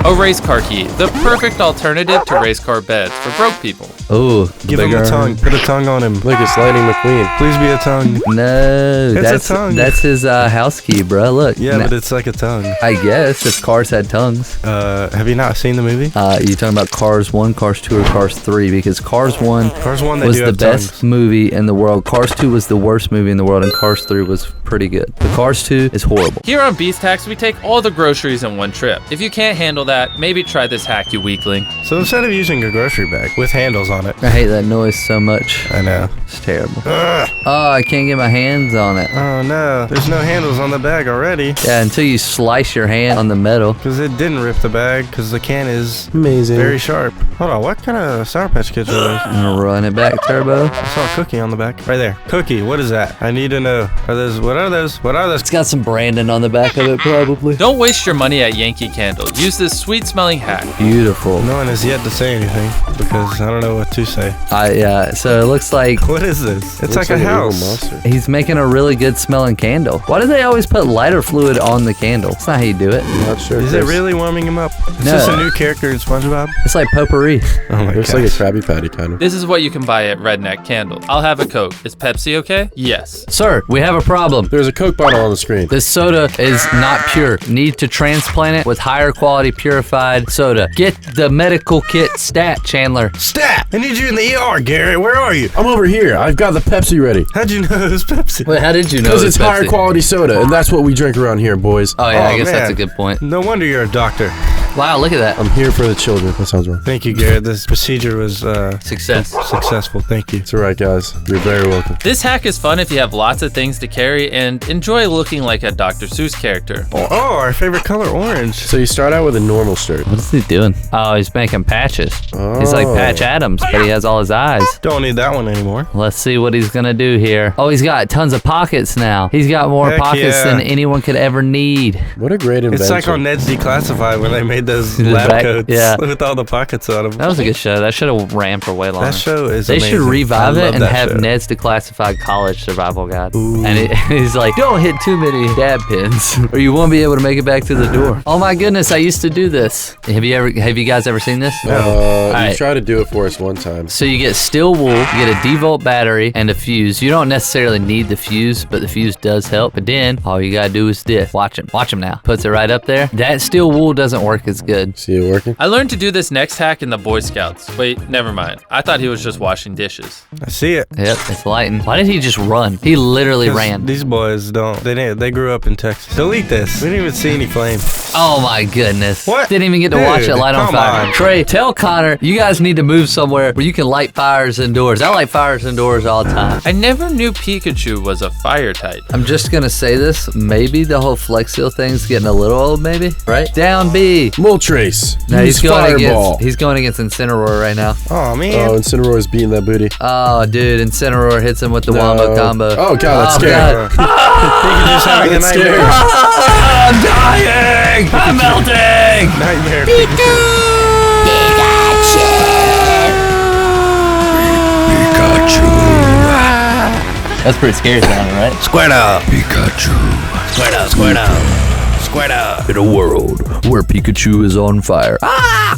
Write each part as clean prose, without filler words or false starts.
A race car key, the perfect alternative to race car beds for broke people. Oh, give him a tongue. Put a tongue on him. Look, it's Lightning McQueen. Please be a tongue. No, It's a tongue. That's his house key, bro. Look. Yeah, but it's like a tongue. I guess if cars had tongues. Have you not seen the movie? You talking about Cars 1, Cars 2, or Cars 3? Because Cars 1 was the best movie in the world. Cars 2 was the worst movie in the world, and Cars 3 was pretty good. But Cars 2 is horrible. Here on Beast Hacks, we take all the groceries in one trip. If you can't handle that, maybe try this hack, you weakling. So instead of using a grocery bag with handles on it. I hate that noise so much. I know. It's terrible. Oh, I can't get my hands on it. Oh no, there's no handles on the bag already. Yeah, until you slice your hand on the metal. Because it didn't rip the bag, because the can is amazing. Very sharp. Hold on, what kind of Sour Patch Kids are those? I'm gonna run it back, Turbo. I saw a cookie on the back. Right there. Cookie, what is that? I need to know. What are those? What are those? It's got some branding on the back of it, probably. Don't waste your money at Yankee Candle. Use this sweet-smelling hack. Beautiful. No one has yet to say anything, because I don't know what to say. Yeah, so it looks like... What is this? It's like a house. He's making a really good smelling candle. Why do they always put lighter fluid on the candle? That's not how you do it. I'm not sure. Is it really warming him up? Is this a new character in SpongeBob? It's like potpourri. Oh my god. It's like a Krabby Patty kind of. This is what you can buy at Redneck Candle. I'll have a Coke. Is Pepsi okay? Yes. Sir, we have a problem. There's a Coke bottle on the screen. This soda is not pure. Need to transplant it with higher quality purified soda. Get the medical kit stat, Chandler. Stat! I need you in the ER, Garrett. Where are you? I'm over here. I've got the Pepsi ready. How'd you know it was Pepsi? Wait, how did you know? Because it's higher Pepsi? quality soda, and that's what we drink around here, boys. Oh yeah, I guess man. that's a good point. No wonder you're a doctor. Wow, look at that. I'm here for the children. That sounds wrong. Thank you, Garrett. This procedure was successful. Thank you. It's all right, guys. You're very welcome. This hack is fun if you have lots of things to carry and enjoy looking like a Dr. Seuss character. Oh, our favorite color, orange. So you start out with a normal shirt. What is he doing? Oh, he's making patches. Oh. He's like Patch Adams, but he has all his eyes. Don't need that one anymore. Let's see what he's gonna do here. Oh, he's got tons of pockets now. He's got more Heck pockets yeah. than anyone could ever need. What a great invention. It's like on Ned's Declassified when they made those lab coats yeah. with all the pockets on them. That was a good show. That should have ran for way longer. That show is They amazing. should revive I it love and that have show. Ned's Declassified College Survival Guide. Ooh. And he's like, don't hit too many dab pins or you won't be able to make it back to the door. Oh my goodness, I used to do this. Have you guys ever seen this? You right. tried to do it for us one time. So you get steel wool, you get a D-volt battery, and a fuse. You don't necessarily need the fuse, but the fuse does help. But then, all you gotta do is this. Watch him now. Puts it right up there. That steel wool doesn't work as good. See it working? I learned to do this next hack in the Boy Scouts. Wait, never mind. I thought he was just washing dishes. I see it. Yep, it's lighting. Why did he just run? He literally ran. These boys don't. They grew up in Texas. Delete this. We didn't even see any flames. Oh my goodness. What? Didn't even get to watch it light on come fire. on. Trey, tell Connor, you guys need to move somewhere where you can light fires indoors. I light fires indoors all the time. I never knew Pikachu was a fire type. I'm just gonna say this. Maybe the whole Flex Seal thing's getting a little old, maybe? Right? Down B. Moltres. No, Use Fireball. he's going against Incineroar right now. Oh man. Oh, Incineroar's beating that booty. Oh, dude, Incineroar hits him with the Wombo combo. Oh, God, that's Oh, scary. God. Pikachu's having a That's nightmare. I'm dying! I'm melting! Nightmare. Pikachu. That's pretty scary sounding, right? Square up. Pikachu. Square up. Square up. Square up. In a world where Pikachu is on fire.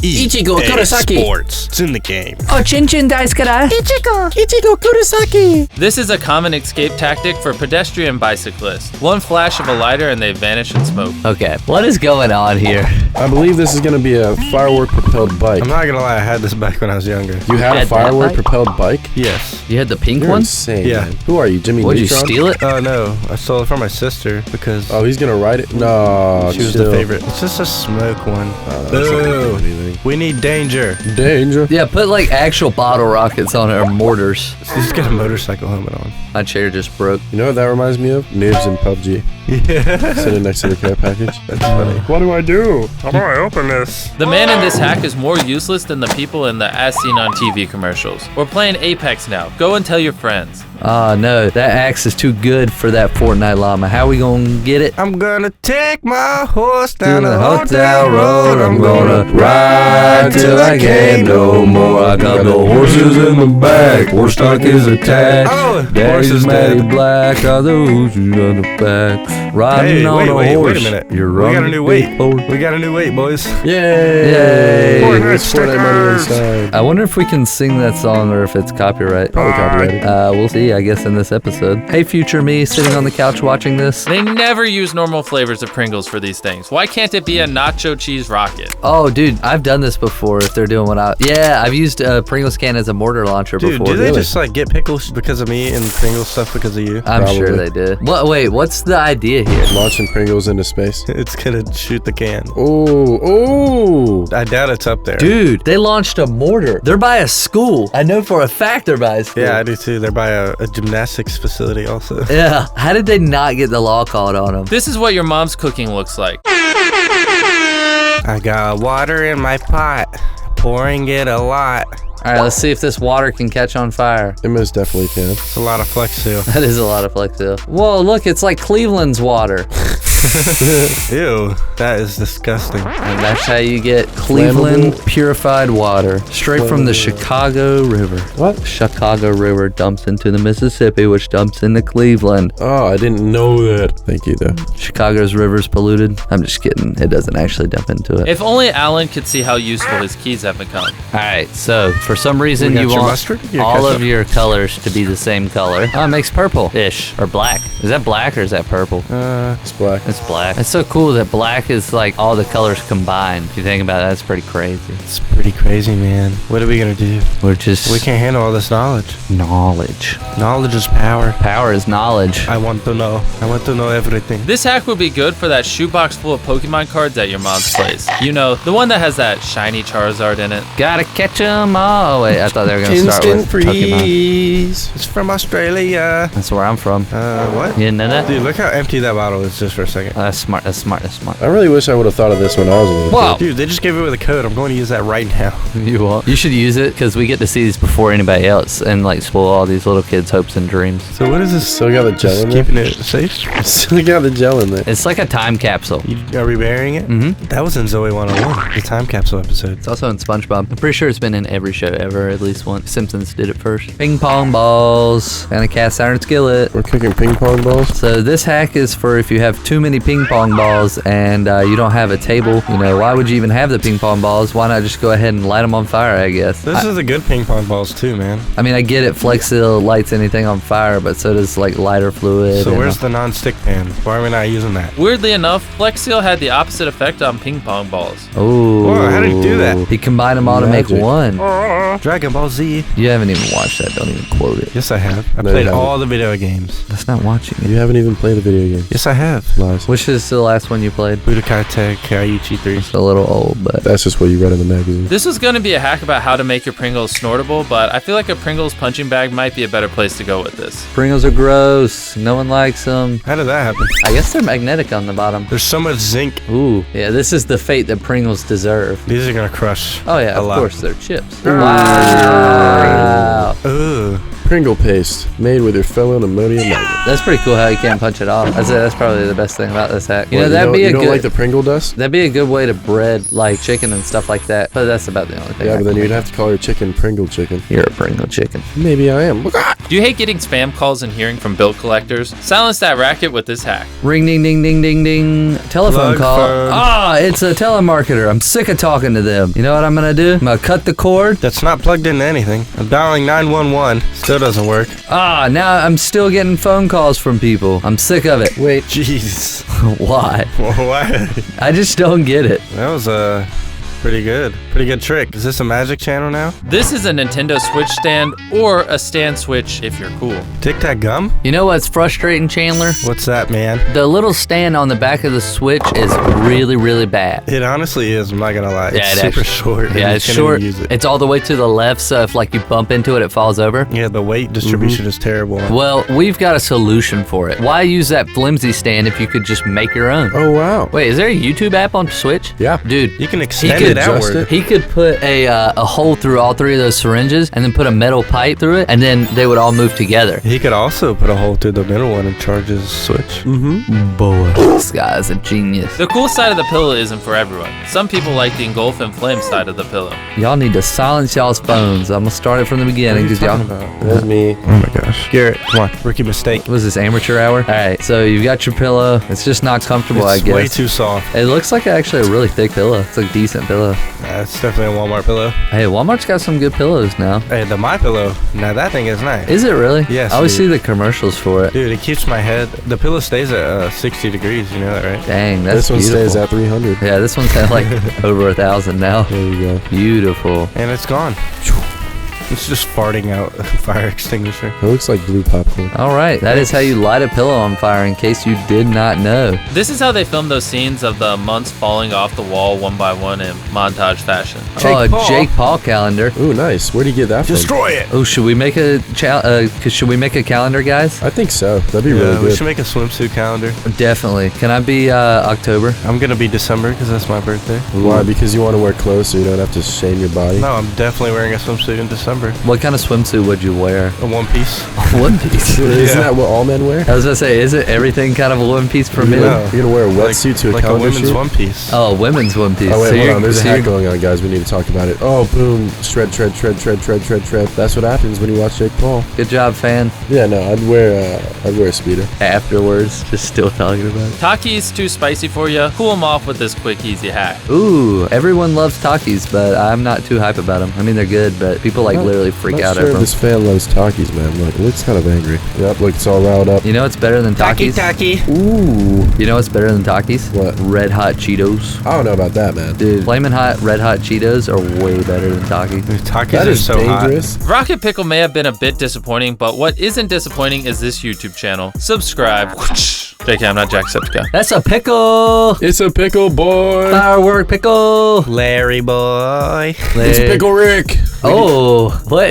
Ichigo Kurosaki. Sports. It's in the game. Oh, Chin Dice Kara. Ichigo Kurosaki. This is a common escape tactic for pedestrian bicyclists. One flash of a lighter and they vanish in smoke. Okay, what is going on here? I believe this is going to be a firework-propelled bike. I'm not gonna lie, I had this back when I was younger. You had a had that firework-propelled bike? Yes. You had the pink You're one? insane, Yeah. man. Who are you, Jimmy Would you Neutron? steal it? No, I stole it from my sister because Oh, he's going to ride it? No, she was chill. the favorite. It's just a smoke one. That's not gonna do anything. We need danger. Danger. Yeah, put like actual bottle rockets on it or mortars. He's got a motorcycle helmet on. My chair just broke. You know what that reminds me of? Noobs in PUBG. Yeah. Sitting next to the care package. That's funny. What do I do? How do I open this? The man in this hack is more useless than the people in the As Seen on TV commercials. We're playing Apex now. Go and tell your friends. Oh no, that axe is too good for that Fortnite llama. How we gonna get it? I'm gonna take my horse down To the the hotel road. I'm gonna ride till I can't no more. I got the horses in the back. Horse stock is attached. Oh, Daddy's horse is Matty dead. Black. Got the horses on the back. Riding Hey, on a wait horse. a minute. You're We got a running new big weight. boy. We got a new weight, boys. Yay. Let's pour that money inside. I wonder if we can sing that song or if it's copyright. Probably copyrighted. We'll see, I guess, in this episode. Hey, future me, sitting on the couch watching this. They never use normal flavors of Pringles for these things. Why can't it be a nacho cheese rocket? Oh, dude, I've done this before. If they're doing what I... Yeah, I've used a Pringles can as a mortar launcher Dude, before. do they just like get pickles because of me and Pringles stuff because of you? I'm sure Probably. they did. What? Wait, what's the idea here? Launching Pringles into space. It's gonna shoot the can. Oh. I doubt it's up there. Dude, they launched a mortar. They're by a school. I know for a fact they're by a school. Yeah, I do too. They're by a gymnastics facility also. Yeah. How did they not get the law called on them? This is what your mom's cooking looks like. I got water in my pot, pouring it a lot. All right, let's see if this water can catch on fire. It most definitely can. It's a lot of Flex Seal. That is a lot of Flex Seal. Whoa, look, it's like Cleveland's water. Ew, that is disgusting. And that's how you get Cleveland Flammable. purified water. Straight from the Flammable. Chicago River. What? Chicago River dumps into the Mississippi, which dumps into Cleveland. Oh, I didn't know that. Thank you, though. Chicago's river's polluted. I'm just kidding. It doesn't actually dump into it. If only Alan could see how useful his keys have become. All right, so for some reason We got you your want mustard? Your all ketchup? of your colors to be the same color. Oh, it makes purple-ish, or black. Is that black or is that purple? It's black. It's black. It's so cool that black is like all the colors combined. If you think about it, that's pretty crazy. It's pretty crazy, man. What are we gonna do? We're just We can't handle all this knowledge. knowledge. Knowledge is power. Power is knowledge. I want to know. I want to know everything. This hack would be good for that shoebox full of Pokemon cards at your mom's place. You know, the one that has that shiny Charizard in it. Gotta catch 'em all. Oh, wait, I thought they were gonna start Instant with Pokemon. freeze. It's from Australia. That's where I'm from. What? You didn't know that? Dude, look how empty that bottle is just for a second. Oh, that's smart. That's smart. That's smart. I really wish I would have thought of this when I was a little Whoa. Dude, they just gave it with a code. I'm going to use that right now. You won't. You should use it because we get to see these before anybody else and like spoil all these little kids' hopes and dreams. So what is this? Still got the gel Just in there? keeping it safe? kid. Still got the gel in there. It's like a time capsule. Are we burying it? Mm-hmm. That was in Zoe 101, the time capsule episode. It's also in SpongeBob. I'm pretty sure it's been in every show ever, at least once. Simpsons did it first. Ping pong balls and a cast iron skillet. We're cooking ping pong balls. So this hack is for if you have too many ping pong balls and you don't have a table. You know, why would you even have the ping pong balls? Why not just go ahead and light them on fire, I guess. This is a good ping pong balls too, man. I mean, I get it. Flex Seal lights anything on fire, but so does like lighter fluid. So and, where's the non-stick pan? Why are we not using that? Weirdly enough, Flex Seal had the opposite effect on ping pong balls. Oh, Whoa, how did he do that? He combined them all to make Magic. one. Dragon Ball Z. You haven't even watched that. Don't even quote it. Yes, I have. I No, you played haven't. all the video games. That's not watching it. You haven't even played the video game. Yes, I have. Lies. Which is the last one you played? Budokai Tech, Kaiichi 3. It's a little old, but That's just what you read in the magazine. This was going to be a hack about how to make your Pringles snortable, but I feel like a Pringles punching bag might be a better place to go with this. Pringles are gross. No one likes them. How did that happen? I guess they're magnetic on the bottom. There's so much zinc. Ooh, yeah, this is the fate that Pringles deserve. These are gonna crush. Oh yeah, a of lot. course, they're chips. Wow. Ugh. Pringle paste made with your fellow ammonium nitrate. That's pretty cool how you can't punch it off. I'd say that's probably the best thing about this hack. You know, What, that'd be a you don't good like the Pringle dust? that'd be a good way to bread like chicken and stuff like that. But that's about the only thing. Yeah, I but then can you'd think have to call your chicken Pringle chicken. of. You're a Pringle chicken. Maybe I am. Do you hate getting spam calls and hearing from bill collectors? Silence that racket with this hack. Ring ding ding ding ding ding. Telephone Plug call. phone. Ah, it's a telemarketer. I'm sick of talking to them. You know what I'm gonna do? I'm gonna cut the cord. That's not plugged into anything. I'm dialing 911. Still doesn't work. Ah, now I'm still getting phone calls from people. I'm sick of it. Wait. Jeez. Why? Why? I just don't get it. That was pretty good. Pretty good trick. Is this a magic channel now? This is a Nintendo Switch stand or a stand switch if you're cool. Tic Tac gum? You know what's frustrating, Chandler? What's that, man? The little stand on the back of the Switch is really, really bad. It honestly is. I'm not gonna lie. Yeah, It's it super actually- short. and Yeah, you it's can't short. even Use it. It's all the way to the left, so if like you bump into it, it falls over. Yeah, the weight distribution is terrible. Well, we've got a solution for it. Why use that flimsy stand if you could just make your own? Oh, wow. Wait, is there a YouTube app on Switch? Yeah. Dude, You can he extend it adjust outward. it? He could put a hole through all 3 of those syringes and then put a metal pipe through it, and then they would all move together. He could also put a hole through the middle one and charge his switch. Boy, this guy's a genius. The cool side of the pillow isn't for everyone. Some people like the engulf and flame side of the pillow. Y'all need to silence y'all's phones. I'm gonna start it from the beginning because y'all. That's me. Oh my gosh. Garrett, come on. Rookie mistake. Was this amateur hour? All right, so you've got your pillow. It's just not comfortable, I It's guess. way too soft. It looks like actually a really thick pillow. It's a decent pillow. It's definitely a Walmart pillow. Hey, Walmart's got some good pillows now. Hey, the My Pillow. Now that thing is nice. Is it really? Yes, I always dude. see the commercials for it. Dude, it keeps my head. The pillow stays at 60 degrees. You know that, right? Dang, that's This one beautiful. stays at 300. Yeah, this one's at like over 1,000 now. There you go. Beautiful. And it's gone. It's just farting out a fire extinguisher. It looks like blue popcorn. All right, that is how you light a pillow on fire, in case you did not know. This is how they filmed those scenes of the months falling off the wall one by one in montage fashion. Jake Paul calendar. Ooh, nice. Where'd you get that from? Destroy it. Oh, should we make a should we make a calendar, guys? I think so. That'd be Yeah, really we good. should make a swimsuit calendar. Definitely. Can I be October? I'm gonna be December because that's my birthday. Why? Because you want to wear clothes so you don't have to shame your body? No, I'm definitely wearing a swimsuit in December. What kind of swimsuit would you wear? A one piece. One piece. Isn't Yeah. that what all men wear? I was gonna say, isn't everything kind of a one piece for men? No. You're gonna wear a wetsuit to a like a calendar women's shoot? one piece. Oh, women's one piece. Oh wait, So hold you're- on. There's a so hack you're- going on, guys. We need to talk about it. Oh, boom! Shred, shred, shred, shred, shred, shred, shred. That's what happens when you watch Jake Paul. Good job, fan. Yeah, no, I'd wear a speedo. Afterwards, just still talking about it. Takis too spicy for you? Cool them off with this quick, easy hack. Ooh, everyone loves Takis, but I'm not too hype about them. I mean, they're good, but people like literally freak Not out sure over if them. this fan loves Takis, man. Look, it looks kind of angry. Yep, look, it's all riled up. You know what's better than Takis? Taki. Ooh. You know what's better than Takis? What? Red Hot Cheetos. I don't know about that, man. Dude, Flamin' Hot Red Hot Cheetos are way better than Takis. Takis That are is so dangerous. Rocket Pickle may have been a bit disappointing, but what isn't disappointing is this YouTube channel. Subscribe. JK, I'm not Jacksepticeye. That's a pickle! It's a pickle boy. Firework pickle! hot. Larry boy. It's Pickle Rick. Oh, what?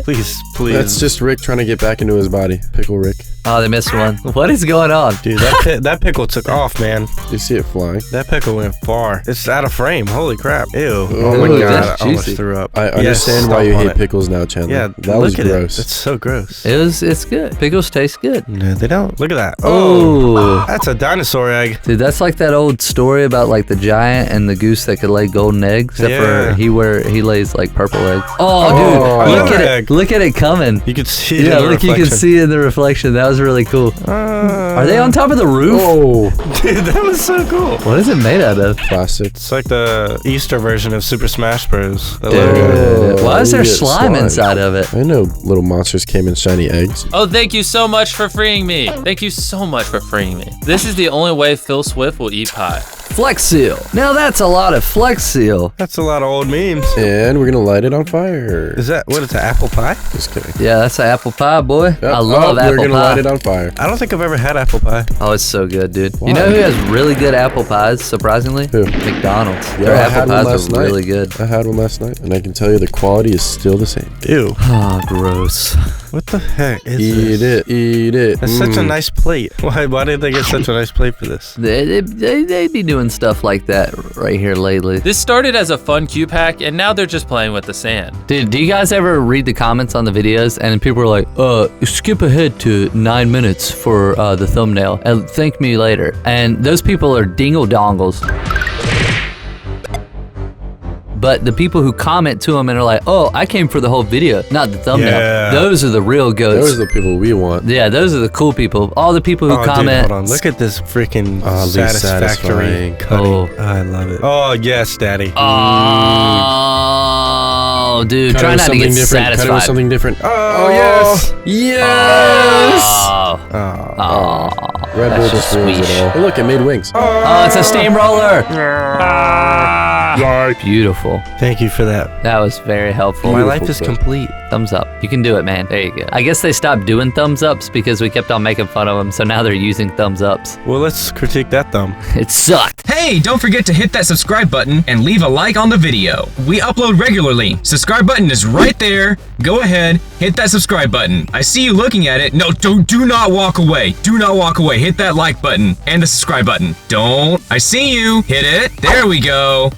Please, please. That's just Rick trying to get back into his body. Pickle Rick. Oh, they missed one. What is going on? Dude, that pickle took off, man. You see it flying? That pickle went far. It's out of frame. Holy crap. Ew. Oh Ooh, my god. that's I almost juicy. threw up. I Yes, understand why stomp you on hate it. pickles now, Chandler. Yeah, that was look at gross. It. It's so gross. It's good. Pickles taste good. No, they don't. Look at that. Oh. That's a dinosaur egg. Dude, that's like that old story about like the giant and the goose that could lay golden eggs, except Yeah. for he lays like purple eggs. Oh, Oh, dude, look at egg. it. Look at it coming. You could see it Yeah, in the look, you can reflection. see it in the reflection. That was really cool. Are they on top of the roof? Oh, Dude, that was so cool. What is it made out of? plastic. It's like the Easter version of Super Smash Bros. The Dude, logo. why is you there get slime inside of it? I know little monsters came in shiny eggs. Oh, thank you so much for freeing me. Thank you so much for freeing me. This is the only way Phil Swift will eat pie. Flex Seal. Now that's a lot of Flex Seal. That's a lot of old memes. And we're gonna light it on fire. Is that, what is that, apple pie? Just kidding. Yeah, that's an apple pie, boy. Yep. I love We're apple gonna pie. light it on fire. I don't think I've ever had apple pie. Oh, it's so good, dude. Why? You know who has really good apple pies, surprisingly? Who? McDonald's. Yeah, Their I apple had one pies last are night. really good. I had one last night, and I can tell you the quality is still the same. Ew. Oh, gross. What the heck is Eat this? it, eat it. That's such a nice plate. Why did they get such a nice plate for this? They be doing stuff like that right here lately. This started as a fun cube hack, and now they're just playing with the sand. Dude, do you guys ever read the comments on the videos and people are like, skip ahead to 9 minutes for the thumbnail and thank me later. And those people are dingle dongles. But the people who comment to them and are like, oh, I came for the whole video, not the thumbnail. Yeah. Those are the real goats. Those are the people we want. Yeah, those are the cool people. All the people who Oh, comment. dude, hold on. Look at this freaking Oddly satisfactory satisfying. cutting. Oh. I love it. Oh, yes, daddy. Oh, dude, Cut it try with not to something get different. Cut it with satisfied. something different. Oh, yes. Yes! Oh, Oh. Red Bull that's just just ruins sweet. it all. Hey, look, it made wings. Oh, it's a steamroller. Beautiful. Thank you for that. That was very helpful. My life is complete. Thumbs up. You can do it, man. There you go. I guess they stopped doing thumbs ups because we kept on making fun of them, so now they're using thumbs ups. Well, let's critique that thumb. It sucked. Hey, don't forget to hit that subscribe button and leave a like on the video. We upload regularly. Subscribe button is right there. Go ahead, hit that subscribe button. I see you looking at it. No, do not walk away. Do not walk away. Hit that like button and the subscribe button. Don't. I see you. Hit it. There we go.